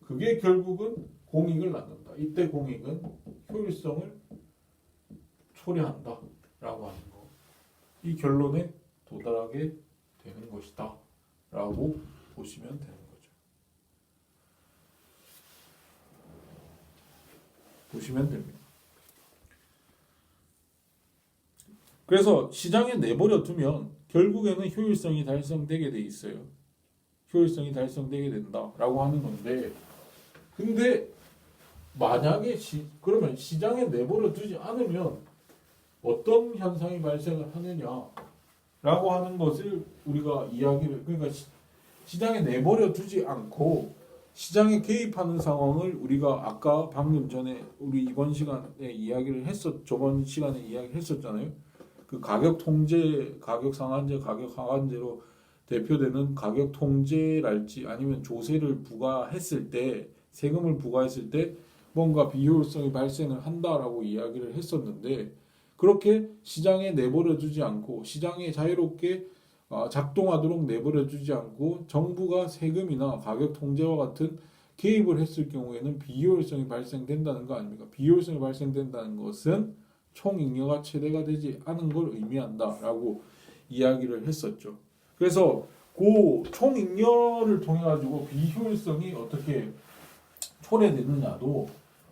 그게 결국은 공익을 낳는다. 이때 공익은 효율성을 초래한다라고 하는 거. 이 결론에 도달하게 되는 것이다 라고 보시면 되는 거죠. 보시면 됩니다. 그래서 시장에 내버려 두면 결국에는 효율성이 달성되게 돼 있어요. 효율성이 달성되게 된다라고 하는 건데, 근데 만약에 그러면 시장에 내버려 두지 않으면 어떤 현상이 발생을 하느냐라고 하는 것을 우리가 이야기를, 그러니까 시장에 내버려 두지 않고 시장에 개입하는 상황을 우리가 아까 방금 전에 우리 이번 시간에 이야기를 저번 시간에 이야기를 했었잖아요. 그 가격 통제, 가격 상한제, 가격 하한제로 대표되는 가격 통제랄지 아니면 조세를 부과했을 때, 세금을 부과했을 때 뭔가 비효율성이 발생을 한다라고 이야기를 했었는데, 그렇게 시장에 내버려 두지 않고 시장에 자유롭게 작동하도록 내버려 두지 않고 정부가 세금이나 가격 통제와 같은 개입을 했을 경우에는 비효율성이 발생된다는 거 아닙니까? 비효율성이 발생된다는 것은 총잉여가 최대가 되지 않은 걸 의미한다라고 이야기를 했었죠. 그래서 그 총잉여를 통해 가지고 비효율성이 어떻게 초래되느냐도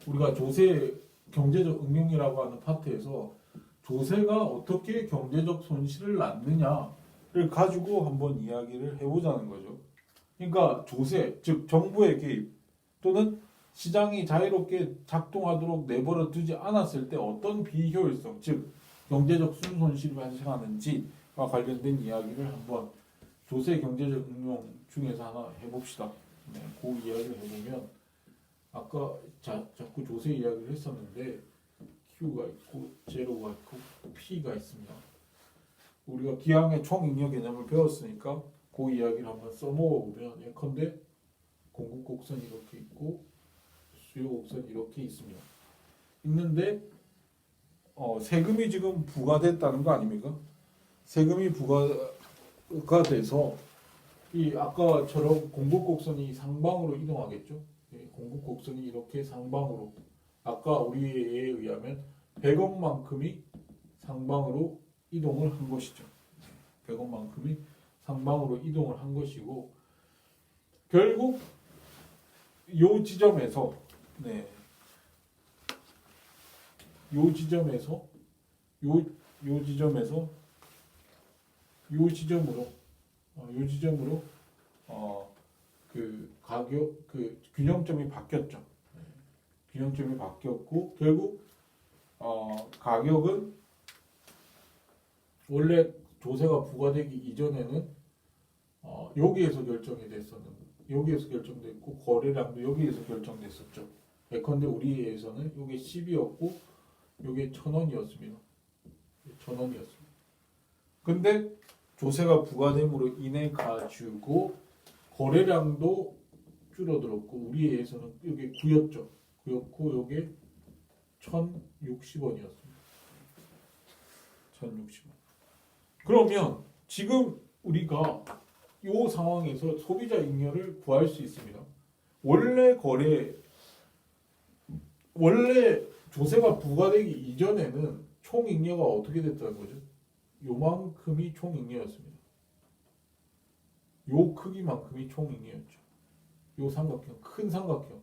우리가 조세 경제적 응용이라고 하는 파트에서 조세가 어떻게 경제적 손실을 낳느냐를 가지고 한번 이야기를 해보자는 거죠. 그러니까 조세, 즉 정부의 개입 또는 시장이 자유롭게 작동하도록 내버려 두지 않았을 때 어떤 비효율성, 즉 경제적 순손실이 발생하는지와 관련된 이야기를 한번 조세 경제적 응용 중에서 하나 해봅시다. 네, 그 이야기를 해보면 아까 자꾸 조세 이야기를 했었는데 Q가 있고 제로가 있고 P가 있습니다. 우리가 기항의 총잉여 개념을 배웠으니까 그 이야기를 한번 써먹어보면 예컨대 공급곡선이 이렇게 있고 수요곡선이 이렇게 있습니다. 있는데 세금이 지금 부과됐다는 거 아닙니까? 세금이 부과가 돼서 이 아까처럼 공급곡선이 상방으로 이동하겠죠. 공급곡선이 이렇게 상방으로 아까 우리에 의하면 100억만큼이 상방으로 이동을 한 것이죠. 100억만큼이 상방으로 이동을 한 것이고 결국 요 지점에서 요 지점에서 그 가격 그 균형점이 바뀌었죠. 균형점이 바뀌었고 결국 가격은 원래 조세가 부과되기 이전에는 여기에서 결정이 됐었는데 여기에서 결정됐고 거래량도 여기에서 결정됐었죠. 예컨대 우리에서는 이게 10이었고 이게 1,000원이었습니다. 1,000원이었습니다. 근데 조세가 부과됨으로 인해 가지고 거래량도 줄어들었고 우리에서는 이게 9였죠. 9였고 이게 1,060원이었습니다. 1,060원. 그러면 지금 우리가 이 상황에서 소비자 잉여를 구할 수 있습니다. 원래 조세가 부과되기 이전에는 총 잉여가 어떻게 됐다는 거죠? 요만큼이 총 잉여였습니다. 요 크기만큼이 총 잉여였죠. 요 삼각형, 큰 삼각형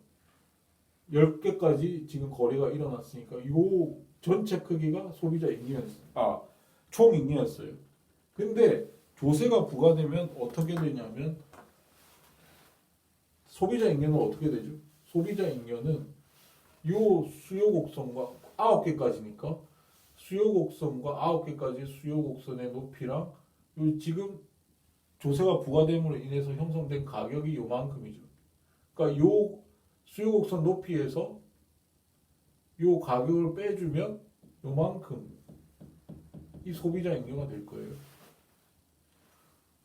10개까지 지금 거래가 일어났으니까 요 전체 크기가 소비자 잉여였어요. 총 잉여였어요. 근데 조세가 부과되면 어떻게 되냐면 소비자 잉여는 어떻게 되죠? 소비자 잉여는 요 수요 곡선과 9개까지니까 수요 곡선과 9개까지 수요 곡선의 높이랑 요 지금 조세가 부과됨으로 인해서 형성된 가격이 요만큼이죠. 그러니까 요 수요 곡선 높이에서 요 가격을 빼주면 요만큼 이 소비자 잉여가 될 거예요.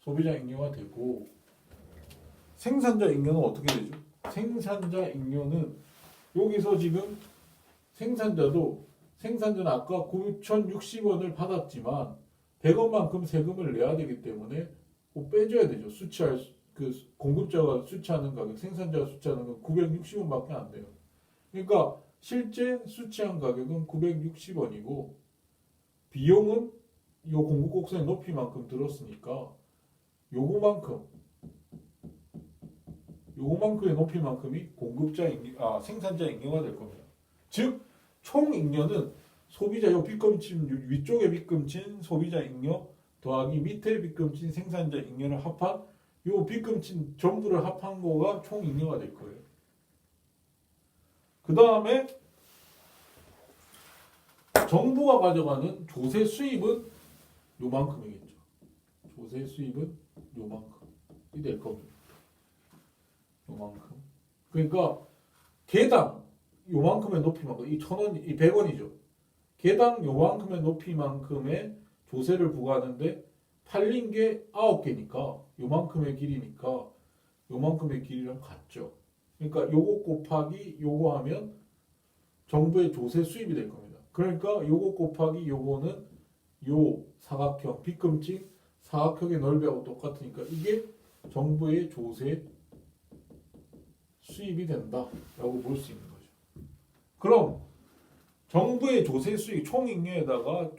소비자 잉여가 되고 생산자 잉여는 어떻게 되죠? 생산자 잉여는 여기서 지금 생산자는 아까 9,060원을 받았지만 100원만큼 세금을 내야 되기 때문에 빼줘야 되죠. 공급자가 수취하는 가격, 생산자가 수취하는 건 960원밖에 안 돼요. 그러니까 실제 수취한 가격은 960원이고 비용은 요 공급곡선의 높이만큼 들었으니까 요거만큼의 높이만큼이 생산자 잉여가 될 겁니다. 즉, 총 잉여는 소비자 요 빗금친 위쪽에 빗금친 소비자 잉여 더하기 밑에 빗금친 생산자 잉여를 합한 요 빗금친 전부를 합한 거가 총 잉여가 될 거예요. 그 다음에 정부가 가져가는 조세 수입은 요만큼이겠죠. 조세 수입은 요만큼이 될 겁니다. 요만큼. 그러니까 개당 요만큼의 높이만큼 이 1,000원, 이 100원이죠. 개당 요만큼의 높이만큼의 조세를 부과하는데 팔린 게 9개니까 요만큼의 길이니까 요만큼의 길이랑 같죠. 그러니까 요거 곱하기 요거 하면 정부의 조세 수입이 될 겁니다. 그러니까 요거 곱하기 요거는 요 사각형, 빗금칭 사각형의 넓이하고 똑같으니까 이게 정부의 조세 수입이 된다라고 볼 수 있는 거죠. 그럼 정부의 조세 수익 총잉여에다가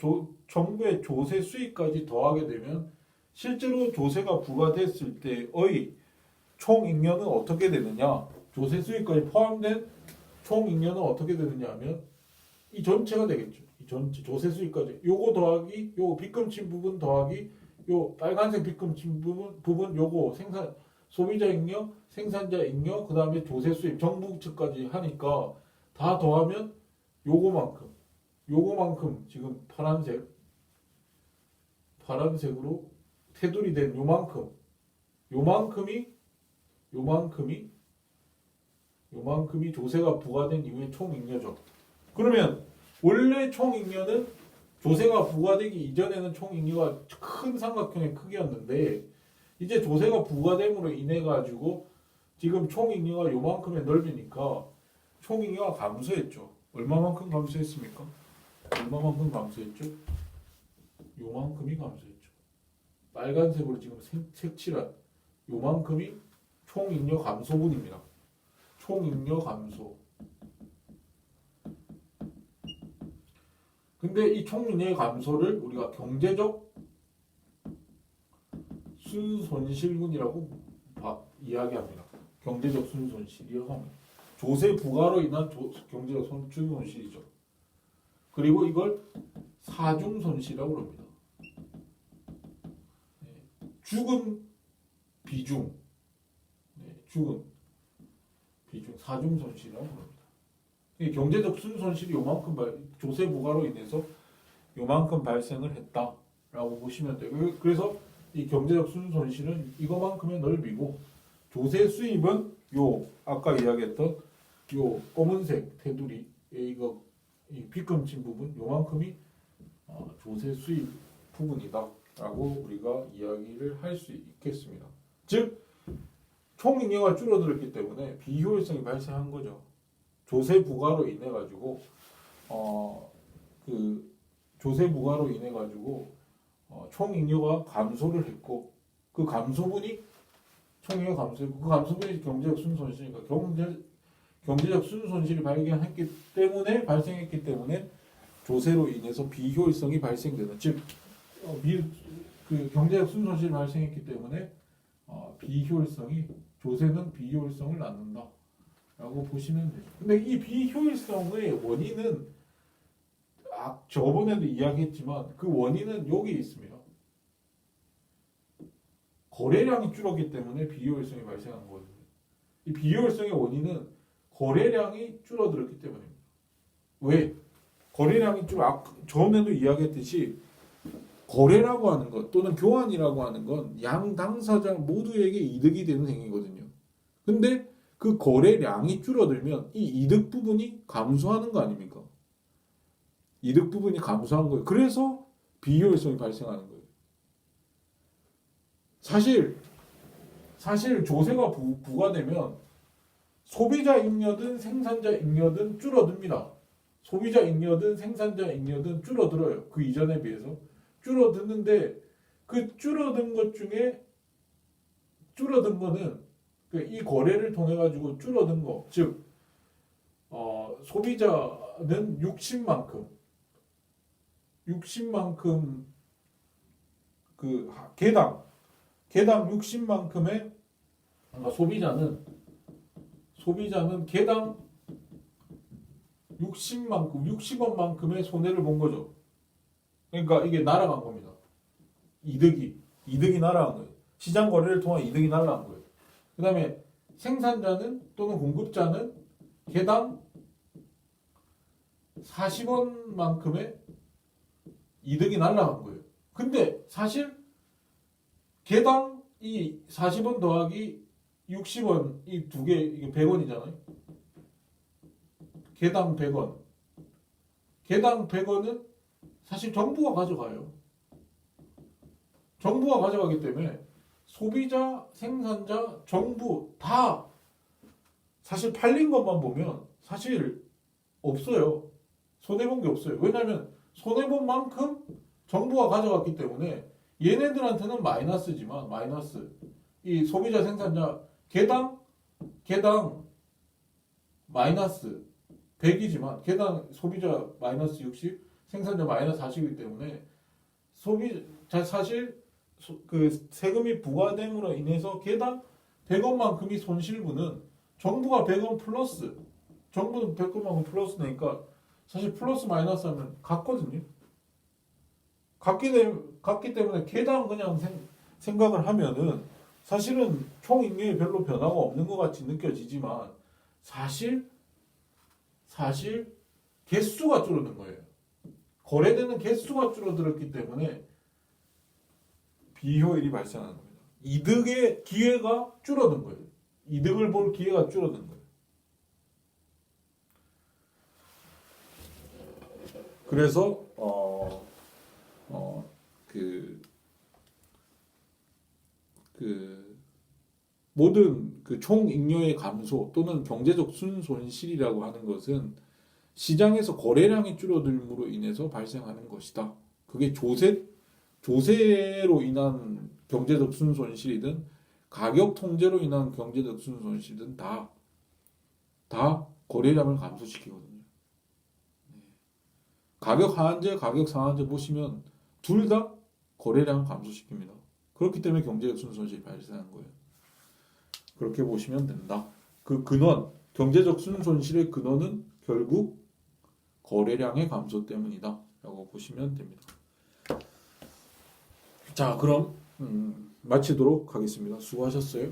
정부의 조세 수익까지 더하게 되면 실제로 조세가 부과됐을 때의 총잉여는 어떻게 되느냐? 조세 수익까지 포함된 총잉여는 어떻게 되느냐 하면 이 전체가 되겠죠. 이 전체 조세 수익까지 요거 더하기 요 빗금친 부분 더하기 요 빨간색 빗금친 부분 요거 소비자 잉여, 생산자 잉여, 그 다음에 조세 수입 정부 측까지 하니까 다 더하면 요거만큼 지금 파란색으로 테두리 된 요만큼 요만큼이 조세가 부과된 이후의 총잉여죠. 그러면 원래 총잉여는 조세가 부과되기 이전에는 총잉여가 큰 삼각형의 크기였는데 이제 조세가 부과됨으로 인해 가지고 지금 총잉여가 요만큼의 넓이니까 총잉여가 감소했죠. 얼마만큼 감소했습니까? 얼마만큼 감소했죠? 요만큼이 감소했죠. 빨간색으로 지금 색칠한 요만큼이 총잉여 감소분입니다. 총잉여 감소. 근데 이 총잉여의 감소를 우리가 경제적 순손실분이라고 이야기합니다. 경제적 순손실이라고 합니다. 조세 부과로 인한 경제적 순손실이죠. 그리고 이걸 사중손실이라고 합니다. 죽은 비중, 죽은 비중, 사중손실이라고 합니다. 경제적 순손실이 요만큼 조세 부과로 인해서 요만큼 발생을 했다라고 보시면 돼요. 그래서 이 경제적 순손실은 이거만큼의 넓이고 조세 수입은 요 아까 이야기했던 요 검은색 테두리 이거 이 빗금친 부분 요만큼이 조세 수입 부분이다라고 우리가 이야기를 할 수 있겠습니다. 즉 총잉여가 줄어들었기 때문에 비효율성이 발생한 거죠. 조세 부과로 인해 가지고 조세 부과로 인해 가지고 총잉여가 감소를 했고 그 감소분이 총잉여 감소했고 그 감소분이 경제적 순손실이니까 경제적 순손실이 발생했기 때문에 조세로 인해서 비효율성이 발생되는 즉 그 경제적 순손실이 발생했기 때문에 조세는 비효율성을 낳는다라고 보시면 되죠. 근데 이 비효율성의 원인은 저번에도 이야기했지만 그 원인은 여기 있습니다. 거래량이 줄었기 때문에 비효율성이 발생한 거거든요. 이 비효율성의 원인은 거래량이 줄어들었기 때문입니다. 왜? 거래량이 전에도 이야기했듯이 거래라고 하는 것 또는 교환이라고 하는 건 양 당사자 모두에게 이득이 되는 행위거든요. 근데 그 거래량이 줄어들면 이 이득 부분이 감소하는 거 아닙니까? 이득 부분이 감소한 거예요. 그래서 비효율성이 발생하는 거예요. 사실 조세가 부과되면 소비자 잉여든 생산자 잉여든 줄어듭니다. 소비자 잉여든 생산자 잉여든 줄어들어요. 그 이전에 비해서 줄어드는데 그 줄어든 것 중에 줄어든 거는 이 거래를 통해 가지고 줄어든 거, 즉 소비자는 60만큼 그 개당 60만큼의 소비자는 개당 60원만큼의 손해를 본 거죠. 그러니까 이게 날아간 겁니다. 이득이 날아간 거예요. 시장 거래를 통한 이득이 날아간 거예요. 그 다음에 생산자는 또는 공급자는 개당 40원만큼의 이득이 날아간 거예요. 근데 사실 개당 이 40원 더하기 60원 이 두 개 이게 100원이잖아요. 개당 100원. 개당 100원은 사실 정부가 가져가요. 정부가 가져가기 때문에 소비자, 생산자, 정부 다 사실 팔린 것만 보면 사실 없어요. 손해본 게 없어요. 왜냐하면 손해본 만큼 정부가 가져갔기 때문에 얘네들한테는 마이너스지만 이 소비자, 생산자 개당 마이너스 100이지만 개당 소비자 마이너스 60, 생산자 마이너스 40이기 때문에 사실 그 세금이 부과됨으로 인해서 개당 100원만큼이 손실분은 정부가 100원 플러스 정부는 100원만큼 플러스 내니까 사실 플러스 마이너스 하면 같거든요. 같기 때문에 개당 그냥 생각을 하면은 사실은 총익률이 별로 변화가 없는 것 같이 느껴지지만 사실 개수가 줄어든 거예요. 거래되는 개수가 줄어들었기 때문에 비효율이 발생하는 겁니다. 이득의 기회가 줄어든 거예요. 이득을 볼 기회가 줄어든 거예요. 그래서 모든 그 총잉여의 감소 또는 경제적 순손실이라고 하는 것은 시장에서 거래량이 줄어들므로 인해서 발생하는 것이다. 그게 조세로 인한 경제적 순손실이든 가격 통제로 인한 경제적 순손실이든 다 거래량을 감소시키거든요. 가격 하한제, 가격 상한제 보시면 둘 다 거래량을 감소시킵니다. 그렇기 때문에 경제적 순손실이 발생한 거예요. 그렇게 보시면 된다. 그 근원, 경제적 순손실의 근원은 결국 거래량의 감소 때문이다 라고 보시면 됩니다. 자, 그럼 마치도록 하겠습니다. 수고하셨어요.